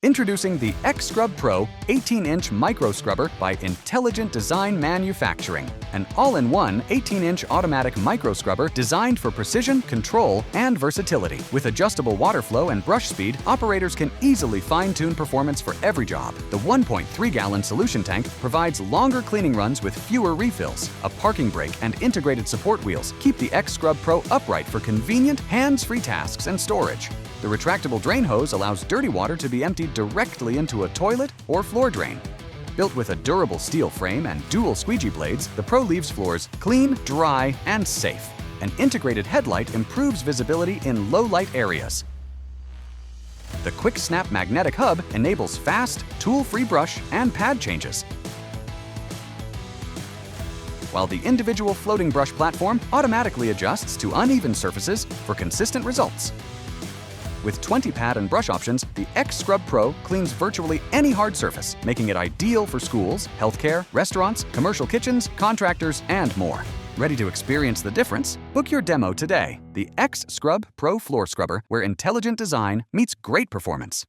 Introducing the X-Scrub Pro 18-inch micro scrubber by Intelligent Design Manufacturing, an all-in-one 18-inch automatic micro scrubber designed for precision, control, and versatility. With adjustable water flow and brush speed, operators can easily fine-tune performance for every job. The 1.3-gallon solution tank provides longer cleaning runs with fewer refills. A parking brake and integrated support wheels keep the X-Scrub Pro upright for convenient, hands-free tasks and storage. The retractable drain hose allows dirty water to be emptied directly into a toilet or floor drain. Built with a durable steel frame and dual squeegee blades, the Pro leaves floors clean, dry, and safe. An integrated headlight improves visibility in low-light areas. The Quick Snap magnetic hub enables fast, tool-free brush and pad changes, while the individual floating brush platform automatically adjusts to uneven surfaces for consistent results. With 20 pad and brush options, the X-Scrub Pro cleans virtually any hard surface, making it ideal for schools, healthcare, restaurants, commercial kitchens, contractors, and more. Ready to experience the difference? Book your demo today. The X-Scrub Pro Floor Scrubber, where intelligent design meets great performance.